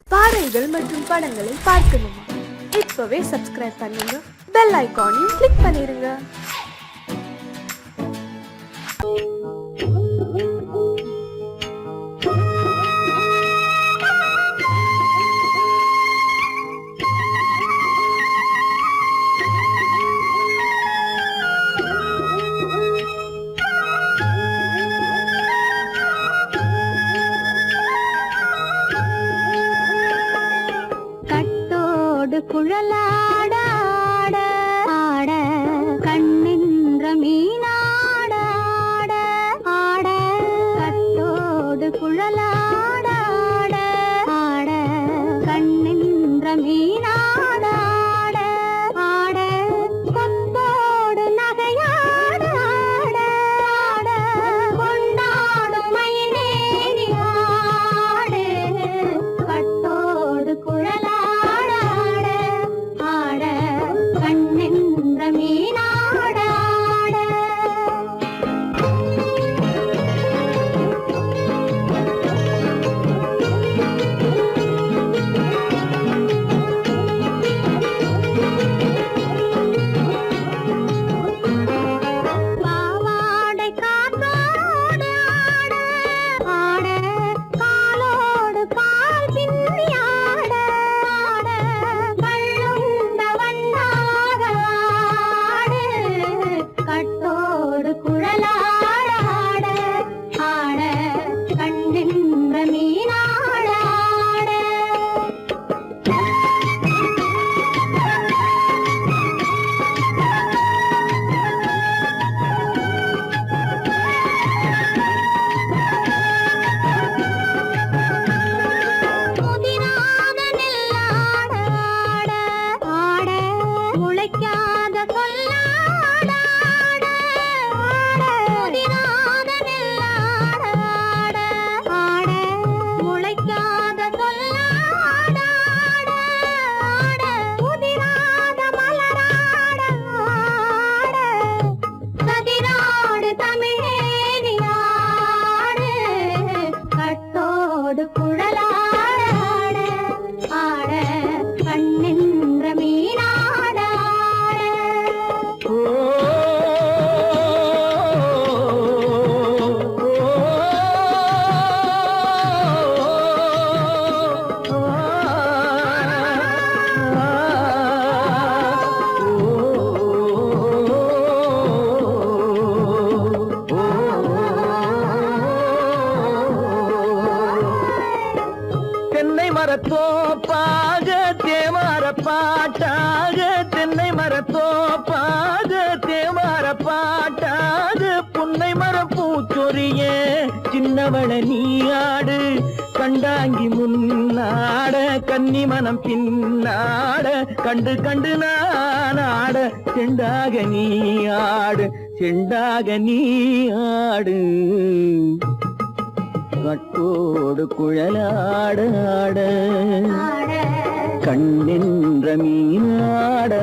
பாடல்கள் மற்றும் படங்களை பார்க்கணுமா? இப்பவே சப்ஸ்கிரைப் பண்ணுங்க, பெல் ஐகானையும் கிளிக் பண்ணிருங்க. குழலாட ஆட ஆட கண்ணின்ற மீனாட ஆட ஆட கட்டோடு குழலாட ஆட ஆட கண்ணின்ற மீனாட ஆட ஆட கொம்போடு நகையாட ஆட ஆட கொண்டாடும் மயிலேறி ஆடு கட்டோடு குழலாட மரத்தோப்பாக தேமார பாட்டாக தென்னை மரத்தோப்பாக தேமார பாட்டாக புன்னை மரப்பூச்சொரிய சின்னவள நீயாடு கண்டாங்கி முன்னாட கன்னி மனம் பின்னாட கண்டு கண்டு நானாட செண்டாக நீயாடு செண்டாக நீயாடு கட்டோடு குழலாட கண்ணின்ற மீனாட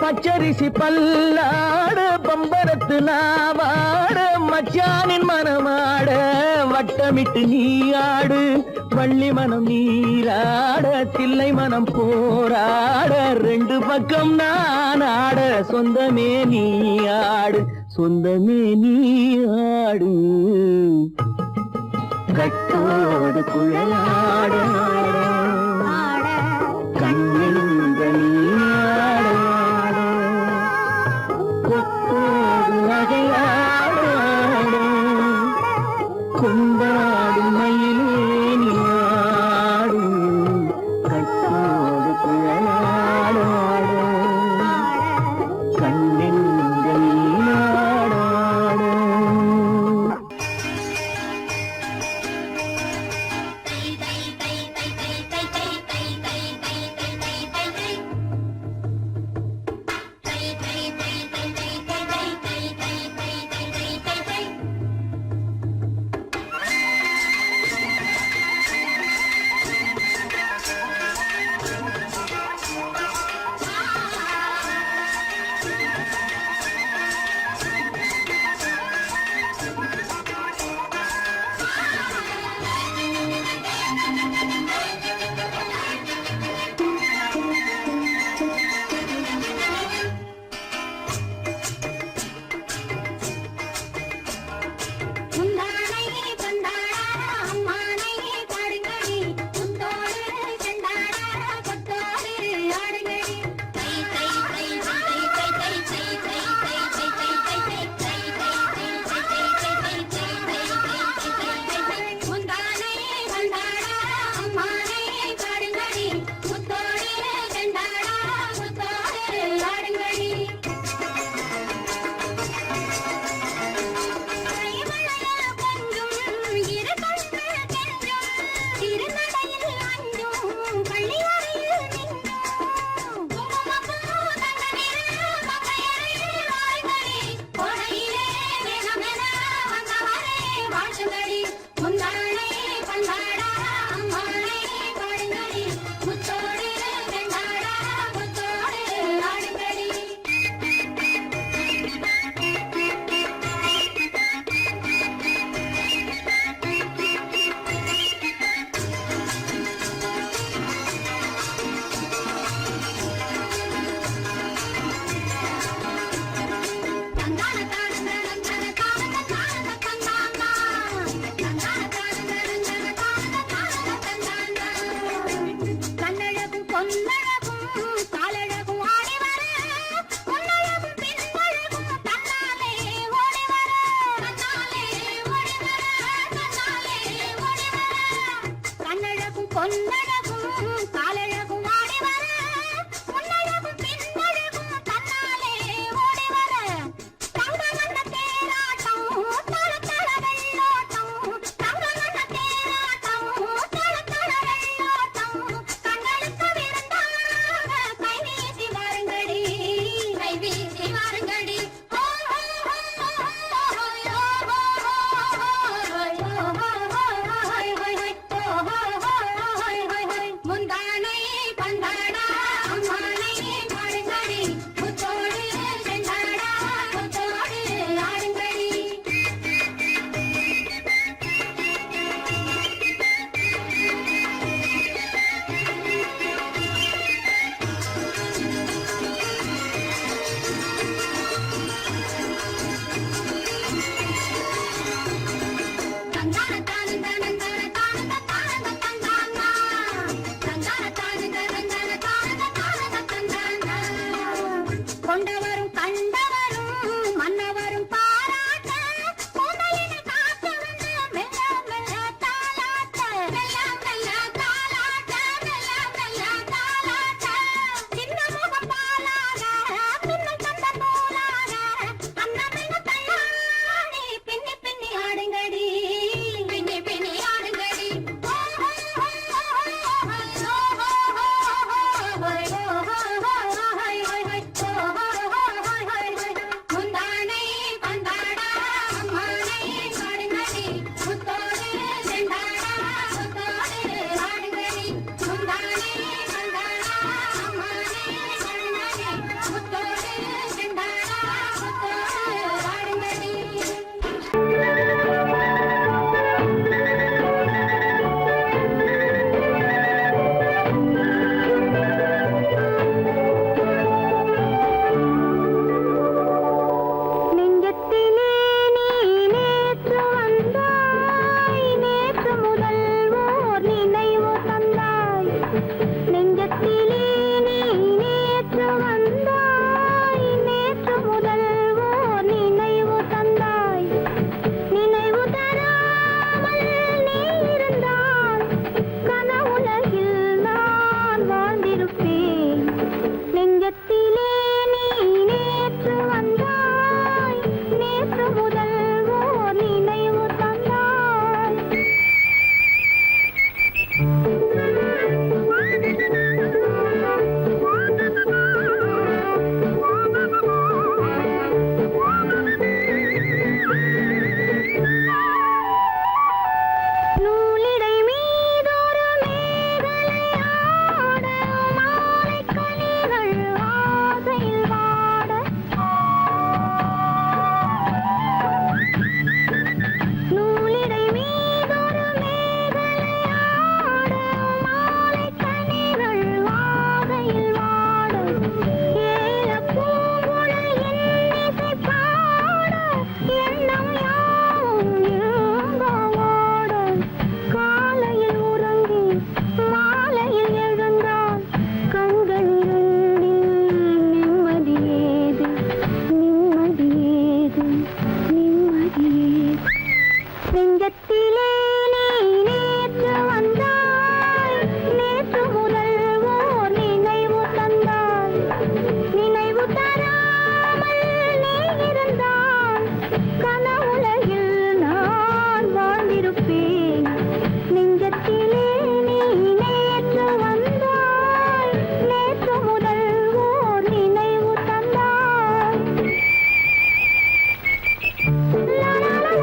பச்சரிசி பல்லாட பம்பரத்து நாவாட மச்சானின் மனமாட வட்டமிட்டு நீயாடு வள்ளி மனம் நீராட தில்லை மனம் போராட ரெண்டு பக்கம் நான் ஆட சொந்தமே நீயாடு சொந்தமே நீயாடு கட்டோடு குழலாட கண்ணின்ற நீயாட கொண்டாடு மயிலே நீயாடு கட்டோடு குழலாட கண்ணின்ற நீயாட தை தை தை தை தை தை கொண்டவரும் கண்டவரும் மன்னவரும் பாராட்ட முதலின காத்திருந்து மெல்ல மெல்ல தாலாட்ட மெல்ல மெல்ல தாலாட்ட மெல்ல மெல்ல தாலாட்ட சின்ன முகம் பாலாக மின்னல் தந்த நூலாக அன்னமின்ன தள்ளாடி பின்னி பின்னி ஆடுங்கடி பின்னி பின்னி ஆடுங்கடி முந்தானை பந்தாடா அம்மானை ஆடுங்கடி முத்தோடு செண்டாடா முத்தோடு ஆடுங்கடி முந்தானை பந்தாடா அம்மானை ஆடுங்கடி முத்தோடு செண்டாடா முத்தோடு ஆடுங்கடி நெஞ்சத்திலே நீ நேற்று வந்தாய் நேற்று முதல் ஓர் நினைவு தந்தாய் நெஞ்சத்திலே நீ நேற்று வந்தாய் நேற்று முதல் ஓர் நினைவு தந்தாய் நினைவு தராமல் நீ இருந்தால் கனவுலகில் நான் வாழ்ந்திருப்பேன் நெஞ்சத்திலே நீ நேற்று வந்தாய் நேற்று முதல் ஓர் நினைவு தந்தாய் நூலிடை மீதொரு மேகலையாட மாலைக் கனிகள் ஆசையில் வாட நூலிடை மீதொரு மேகலையாட மாலைக் கனிகள் ஆசையில் வாட ஏலப் பூங்குழல் இன்னிசை பாட எண்ணம் யாவும் எங்கோ ஓட காலையில் உறங்கி மாலையில் எழுந்தால் கண்கள் இரண்டில் நிம்மதி ஏது நிம்மதி ஏது நிம்மதி ஏது நெஞ்சத்திலே நீ நேற்று வந்தாய் நேற்று முதல் ஓர் நினைவு தந்தாய் நினைவு தராமல் நீ இருந்தால் கனவுலகில் நான் வாழ்ந்திருப்பேன் நெஞ்சத்திலே நீ நேற்று வந்தாய் நேற்று முதல் ஓர் நினைவு தந்தாய் லா லா லா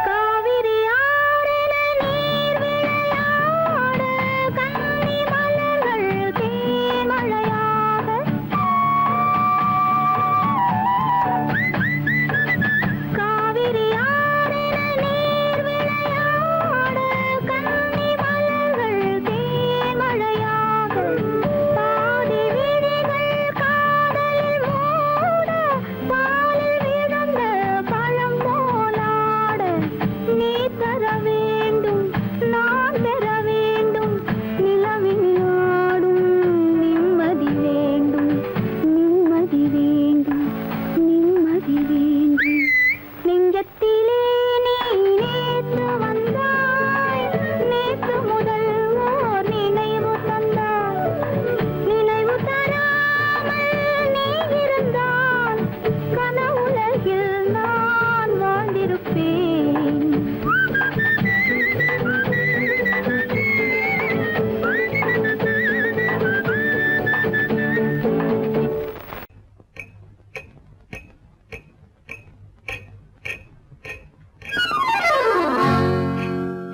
காவிரி ஆறின நீர் விளையாட கன்னி மலர்கள் தேமழையாக காவிரி ஆறின நீர் விளையாட கன்னி மலர்கள் தேமழையாக பாதி விழிகள் காதலில் மூட பாலில் விழுந்த பழம் போலாட நீ தர வேண்டும் நான் பெற வேண்டும் நிலவில் ஆடும் நிம்மதி வேண்டும் நிம்மதி வேண்டும் நிம்மதி வேண்டும் நெஞ்சத்திலே நீ நேற்று வந்தாய் நேற்று முதல் ஓர் நினைவு தந்தாய் நினைவு தராமல் நீ இருந்தால் கனவுலகில் நான் வாழ்ந்திருப்பேன்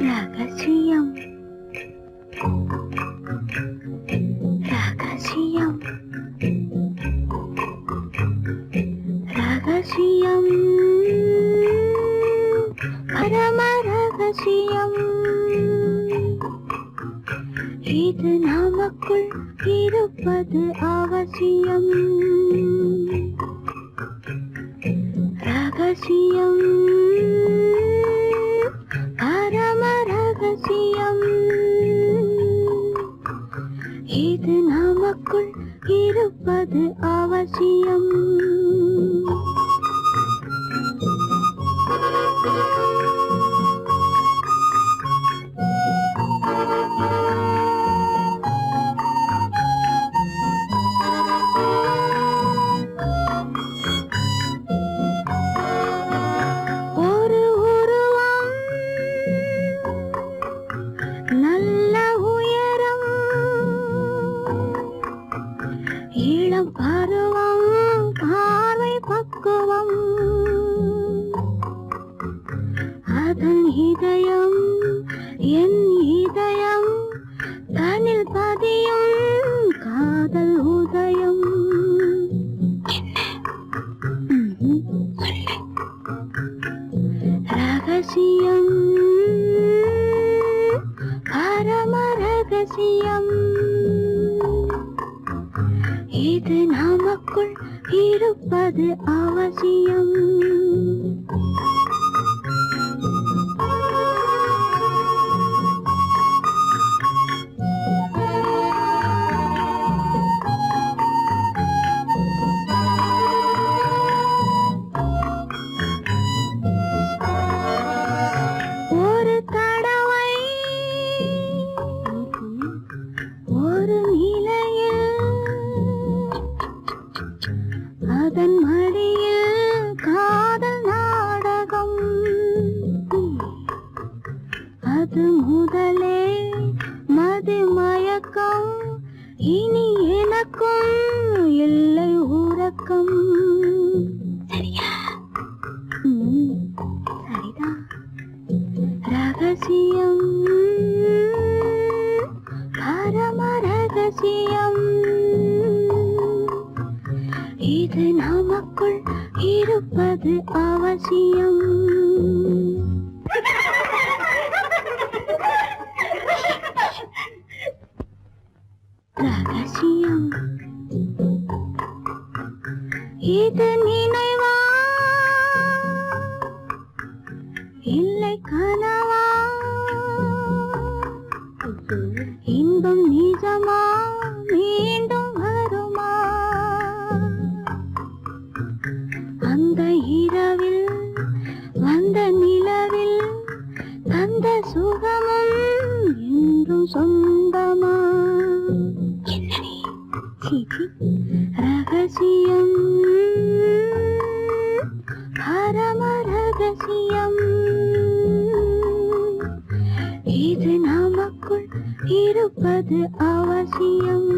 ரகசியம் ரகசியம் ரகசியம் பரம ரகசியம் இது நமக்குள் இருப்பது அவசியம் ரகசியம் ரகசியம் பரம ரகசியம் இது நமக்குள் இருப்பது அவசியம் ஒரு உருவம் நல்ல உயரம் இளம் பருவம் பார்வை பக்குவம் அதன் இதயம் என் இதயம் தனில் பதியும் காதல் உதயம் ரகசியம் பரம ரகசியம் இது நமக்குள் இருப்பது அவசியம் ஒரு தடவை ஒரு நிலையில் அதன் மடியில் காதல் நாடகம் அது முதலே மது மயக்கம் இனி எனக்கும் இல்லை உறக்கம் சரியா சரிதான் ரகசியம் பரம ரகசியம் இது நமக்குள் இருப்பது அவசியம் ரகசியம் இது நினைவா இல்லை கனவா இன்பம் நிஜமா மீண்டும் வருமா அந்த இரவில் வந்த நிலவில் தந்த சுகமும் என்றும் சொந்தமா ரகசியம் பரம ரகசியம் இது நமக்குள் இருப்பது அவசியம்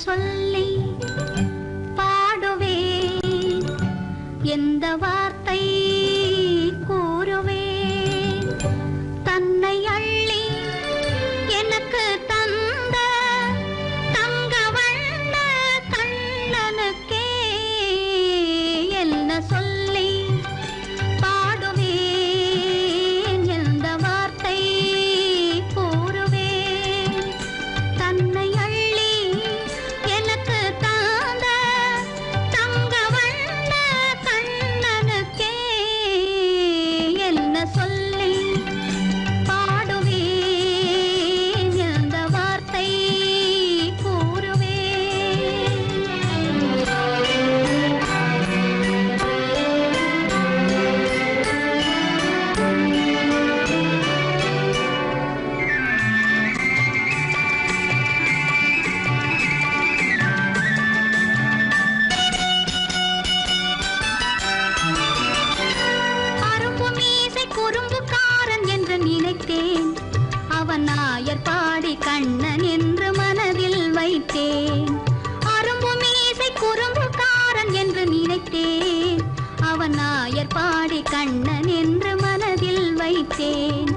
சொல்லி பாடுவேன், எந்த வார்த்தை கூறுவேன். தன்னை அள்ளி எனக்கு தந்த தங்க வண்ண கண்ணனுக்கே என்ன சொல்லி பாடுவேன், எந்த வார்த்தை கூறுவேன். தன்னை நினைத்தேன், அவன் நாயர் பாடி கண்ணன் என்று மனதில் வைத்தேன். அரும்பு மீசை குறும்புக்காரன் என்று நினைத்தேன், அவன் நாயர் பாடி கண்ணன் என்று மனதில் வைத்தேன்.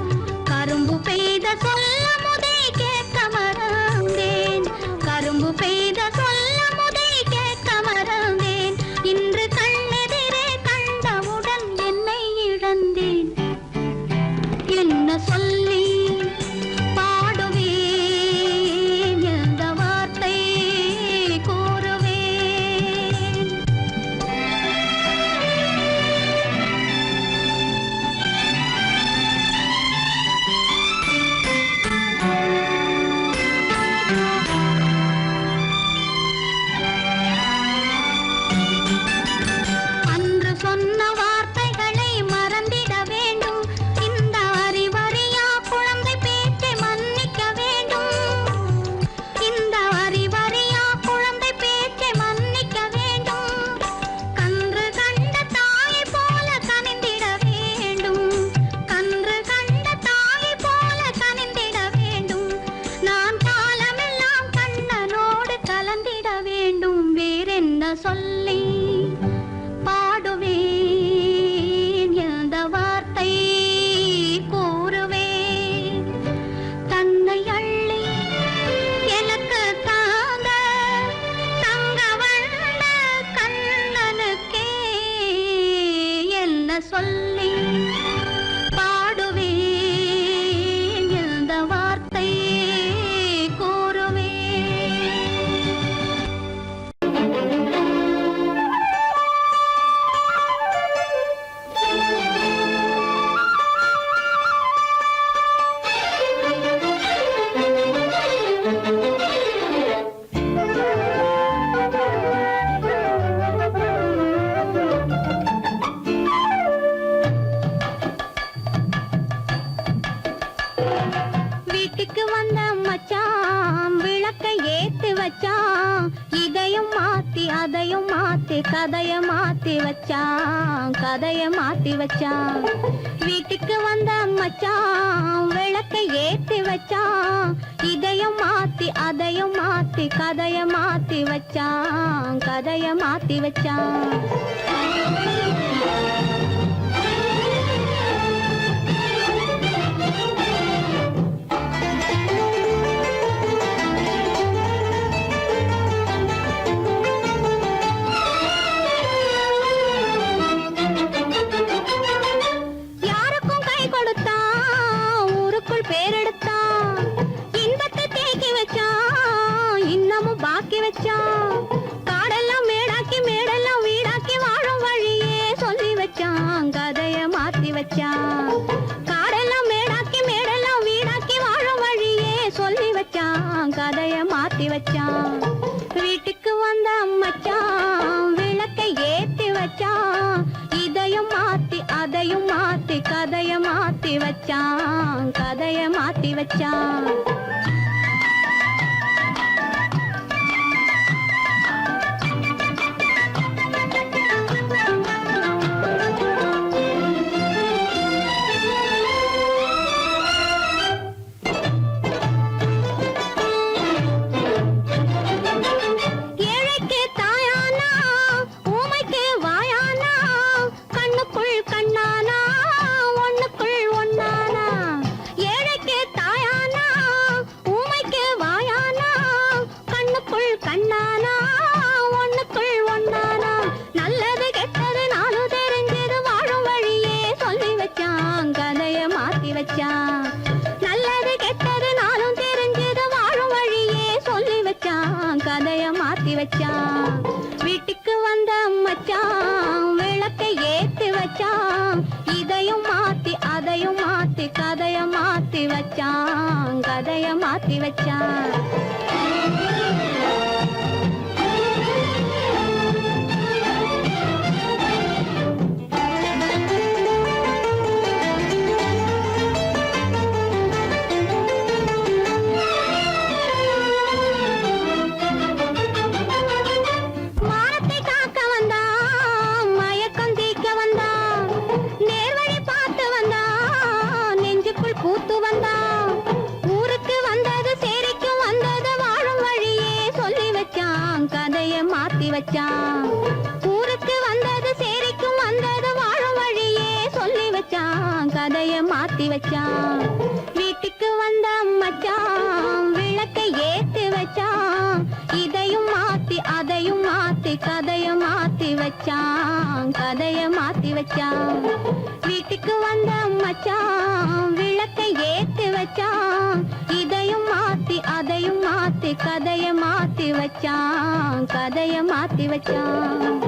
கரும்பு பெய்த சொல்ல முதை கேட்க மறந்தேன், கரும்பு பெய்த சொல்ல முதை கேட்க மறந்தேன். இன்று கண்ணெதிரே கண்டவுடன் என்னை இழந்தேன். என்ன சொல்லி பாடுவேன், எந்த வார்த்தை கூறுவேன். வீட்டுக்கு வந்த மச்சான் விளக்கை ஏத்தி வச்சான், இதையும் மாத்தி அதையும் மாத்தி கதைய மாத்தி வச்சான், கதைய மாத்தி வச்சான். வீட்டுக்கு வந்த மச்சான் விளக்கை ஏத்தி வச்சான், இதையும் மாத்தி அதையும் மாத்தி கதைய மாத்தி வச்சான், கதைய மாத்தி வச்சான். யாருக்கும் கை கொடுத்தான், ஊருக்குள் பேரெடுத்தான், இன்பத்தை தேக்கி வச்சான், இன்னமும் பாக்கி வச்சான். காடெல்லாம் மேடாக்கி மேடெல்லாம் வீடாக்கி வாழும் வழியே சொல்லி வச்சான், கதைய மாத்தி வச்சான். காடெல்லாம் மேடாக்கி மேடெல்லாம் வீடாக்கி வாழும் வழியே சொல்லி வச்சான், கதைய மாத்தி வச்சான். வீட்டுக்கு வந்த மச்சான் விளக்கை ஏத்தி வச்சான், இதையும் மாத்தி அதையும் மாத்தி கதைய மாத்தி வச்சான், கதைய மாத்தி வச்சான். ஏழைக்கு தாயானா, ஊமைக்கு வாயானா, கண்ணுக்குள் கண்ணானா, ஒண்ணுக்குள் ஒண்ணானா. ஏழைக்கு தாயானா, ஊமைக்கு வாயானா, கண்ணுக்குள் கண்ணானா, ஒண்ணுக்குள் ஒண்ணானா. நல்லது கெட்டது நாலு தெரிஞ்சது வாழும் வழியே சொல்லி வச்சான், கதைய மாத்தி வச்சான். நல்லது கெட்டது நாளும் தெரிஞ்சது வாழும் வழியே சொல்லி வச்சான், கதைய மாத்தி வச்சான். வீட்டுக்கு வந்த மச்சான் விளக்கை ஏத்தி வச்சான், இதையும் மாத்தி அதையும் மாத்தி கதைய மாத்தி வச்சான், கதைய மாத்தி வச்சான். மானத்தை காக்க வந்தான், மயக்கம் தீக்க வந்தான், நேர்வழி பார்த்து வந்தான், நெஞ்சுக்குள் பூத்து வந்தான். ஊருக்கு வந்தது சேரிக்கும் வந்தது வாழும் வழியே சொல்லி வச்சான், கதைய மாத்தி வச்சான். ஊருக்கு வந்தது சேரிக்கும் வந்தது வாழும் வழியே சொல்லி வச்சான், கதைய மாத்தி வச்சான். வீட்டுக்கு வந்த மச்சான் விளக்கை ஏத்தி வச்சான், இதையும் மாத்தி அதையும் மாத்தி கதைய மாத்தி வச்சான், கதைய மாத்தி வச்சான். வீட்டுக்கு வந்த மச்சான் விளக்கை ஏத்தி வச்சான், இதையும் மாத்தி அதையும் மாத்தி கதைய மாத்தி வச்சான், கதைய மாத்தி வச்சான்.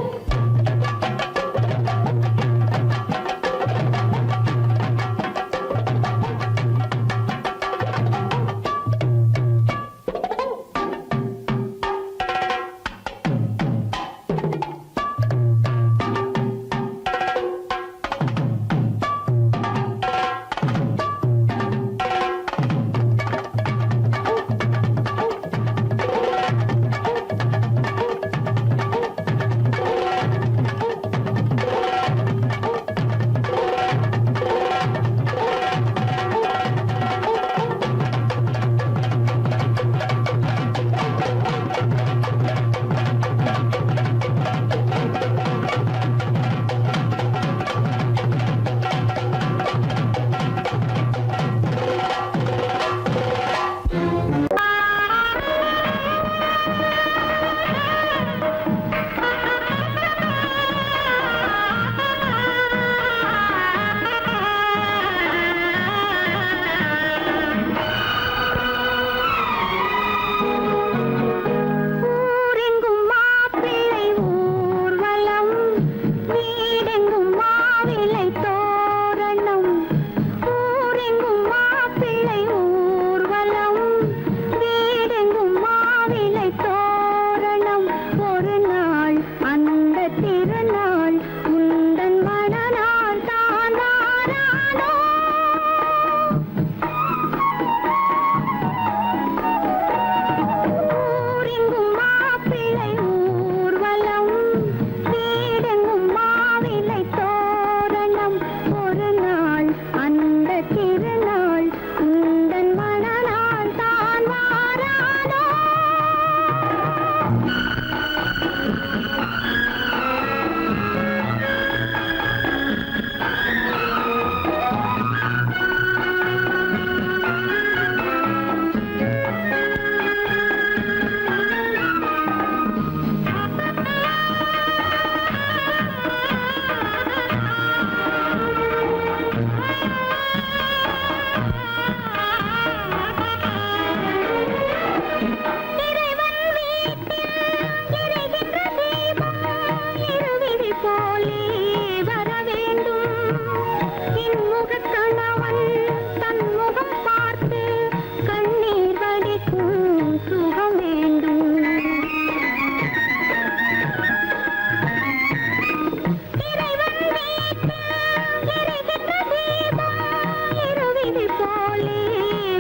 விழி போலே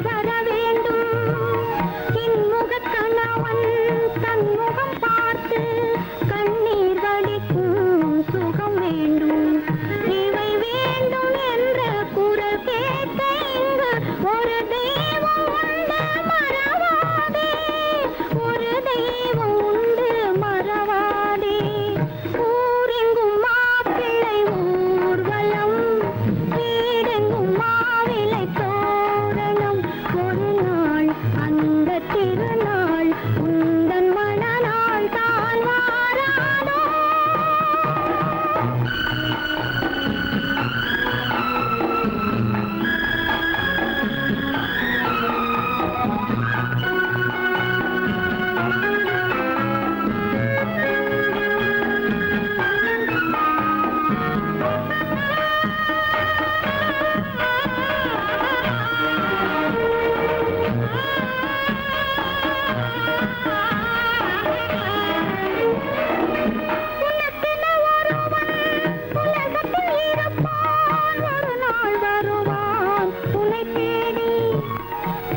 வர வேண்டும் இன்முகக் கணவன் தன்முகம் பார்த்து கண்ணீர் வடிக்கும் சுகம் வேண்டும் இவை வேண்டும் என்ற குரல் கேட்ட இங்கு ஒரு தெய்வம் உண்டு மறவாதே ஒரு தெய்வம் உண்டு மறவாதே ஊரெங்கும் மாப்பிள்ளை ஊர்வலம் வீடெங்கும் மாவிலை தோரணம் ஒரு நாள் அந்த திருநாள் உந்தன் மணநாள் தான் வாராதோ உனக்கென ஒருவன் உலகத்தில் இருப்பான் ஒரு நாள் வருவான் உன்னை தேடி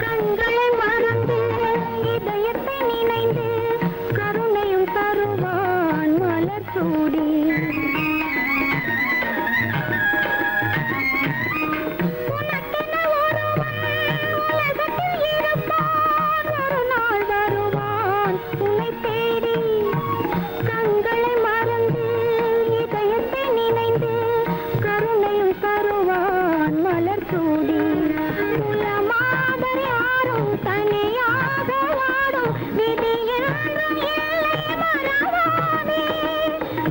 கண்களை மறந்து இதயத்தை நினைந்து கருணையும் தருவான் மலர் சூடி உனக்கென ஒருவன் உலகத்தில் இருப்பான் ஒரு நாள் வருவான் உன்னை தேடி கண்களை மறந்து இதயத்தை நினைந்து கருணையும் தருவான் மலர் சூடி குலமாதர் யாரும் தனியாக வாடும் விதி என்றும் இல்லை மறவாதே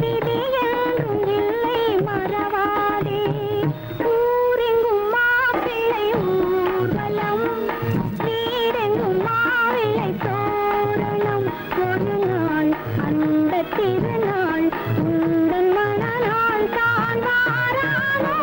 விதி என்றும் இல்லை மறவாதே ஊரெங்கும் மாப்பிள்ளை ஊர்வலம் வீடெங்கும் மாவிலை தோரணம் ஒரு நாள் அந்த திருநாள் உந்தன் மணநாள் தான் வாராதோ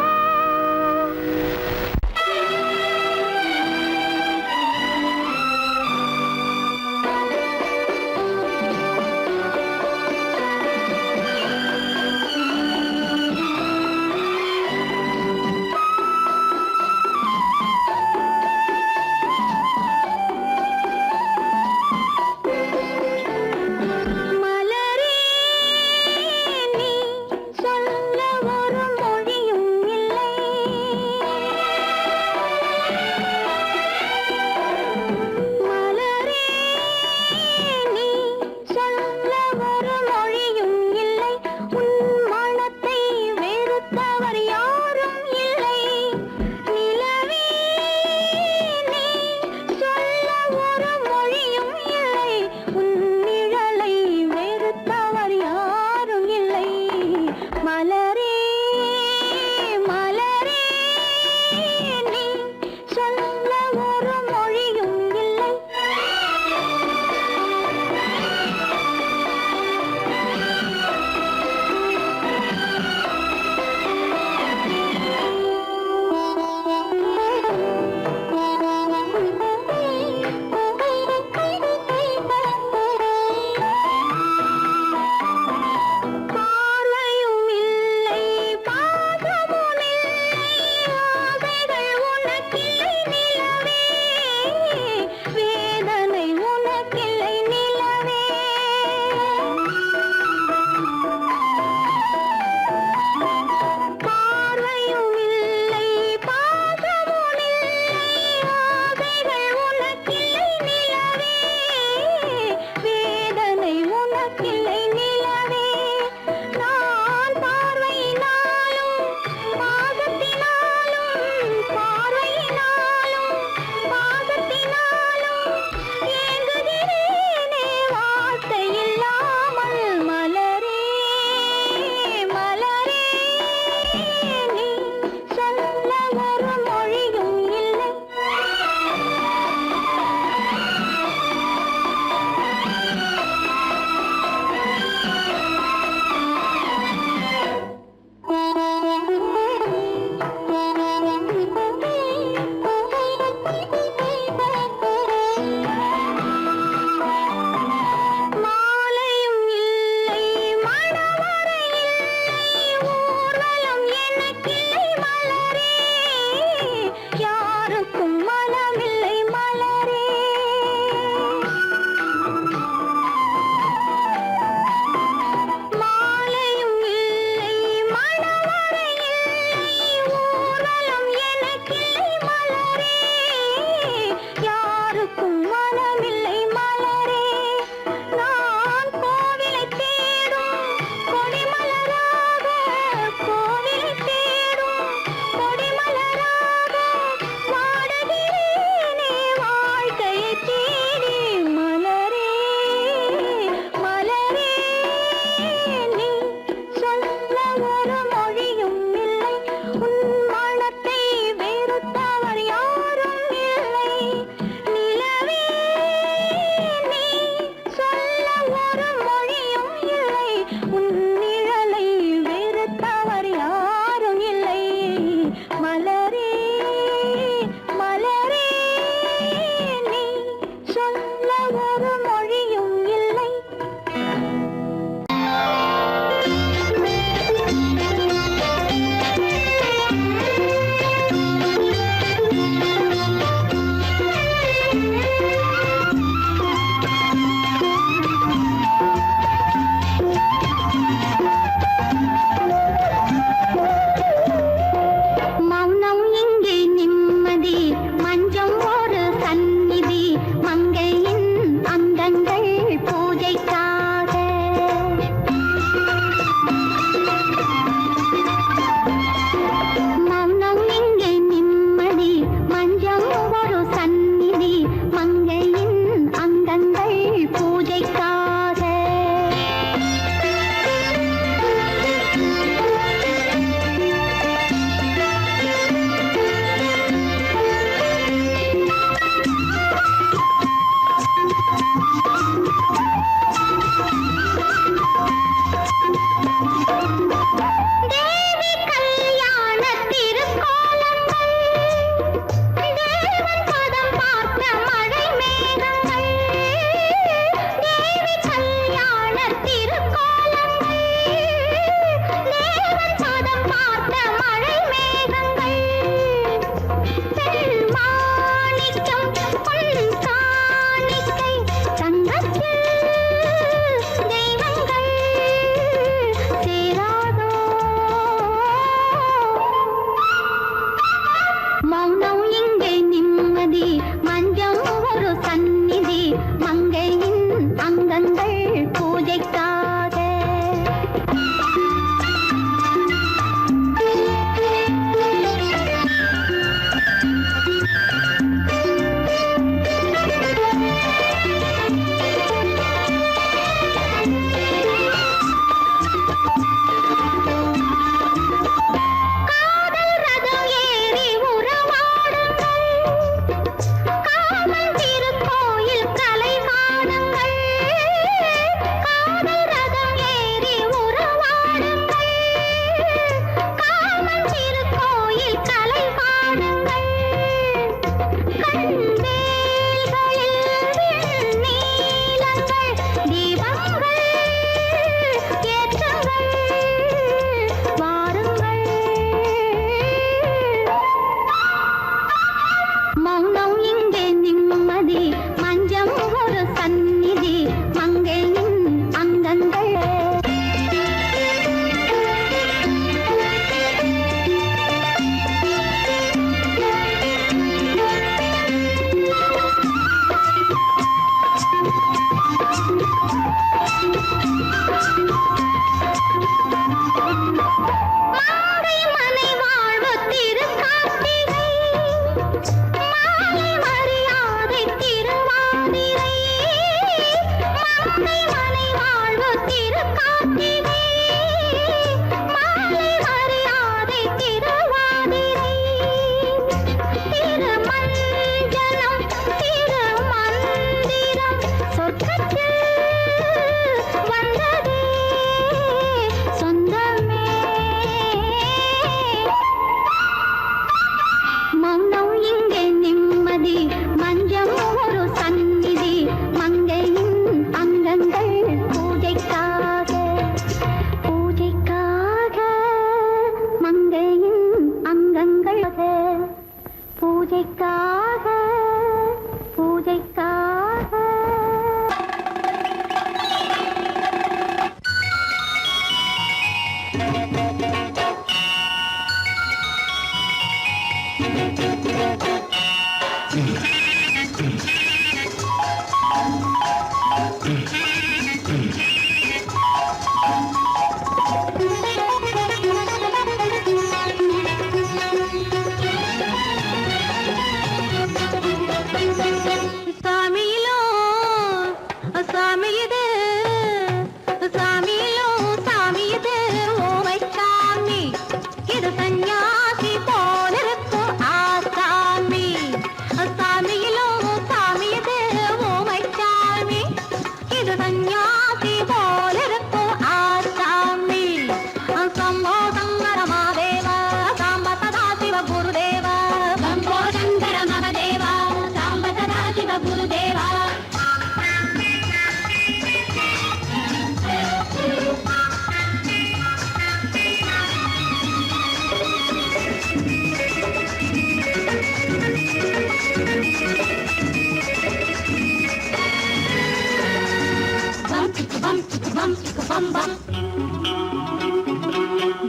நிம்மதி மஞ்சம் ஒரு சந்நிதி மங்கையின் அங்கங்கள் பூஜைக்காக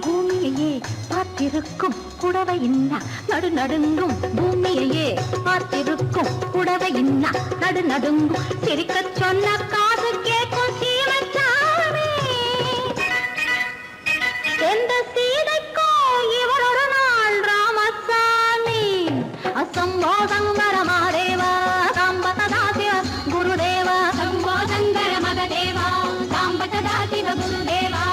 பூமியையே பார்த்திருக்கும் புடவை இன்னா நடு நடுங்கும் பூமியையே பார்த்திருக்கும் புடவை இன்னா நடு நடுங்கும் சிரிக்கச் சொன்ன காது கேட்கும் சீமச்சாமி எந்த சீதைக்கோ இவர் ஒரு நாள் ராமசாமி அசம்போ சங்கர மகாதேவா சாம்ப சதா சிவ குருதேவா சம்போ சங்கர மகதேவா சாம்ப சதா சிவ குருதேவா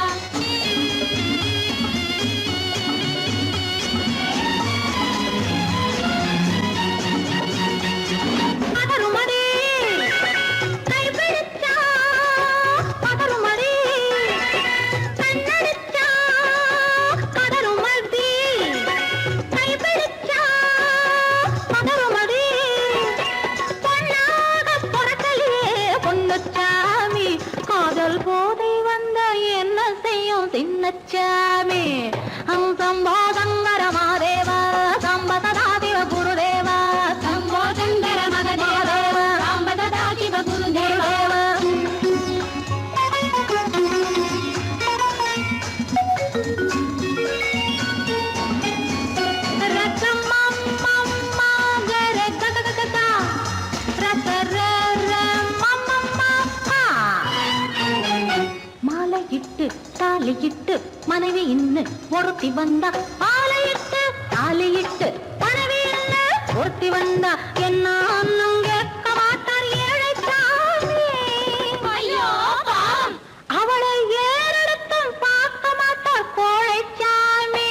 சின்னச்சாமி சம்போ சங்கர மகாதேவா சாம்ப சதா சிவ குருதேவா சம்போ சங்கர மகதேவா சாம்ப சதா சிவ குருதேவா ரத்தம் தாலியிட்டு மனைவி இன்னு ஒருத்தி வந்தா தாலியிட்டு மனைவி இன்னு ஒருத்தி வந்தா என்ன அண்ணன் கேட்க மாட்டார் ஏழைச்சாமி. ஐயோ பாவம், அவளை ஏறெடுத்தும் பார்க்க மாட்டார் கோழைச்சாமி.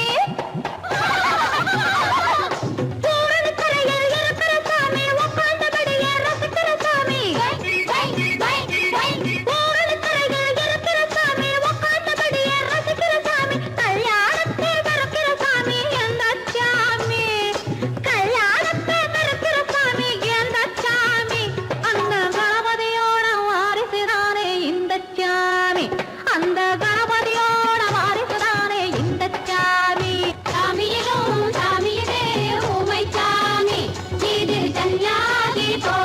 பூரணக்கரையில் இருக்கிற சாமி உட்கார்ந்தபடியே ரசிக்கிற சாமி. பூரணக்கரையில் இருக்கிற சாமி உட்கார்ந்தபடியே ரசிக்கிற சாமி. கல்யாணத்தை மறக்கிற சாமி எந்த சாமி. கல்யாணத்தை மறக்கிற சாமி எந்த சாமி. அந்த கணபதியோட வாரிசுதானே இந்த சாமி. அந்த கணபதியோட வாரிசுதானே இந்த சாமி. சாமியிலும் சாமியிலே ஊமை சாமி இது கல்யாணி போ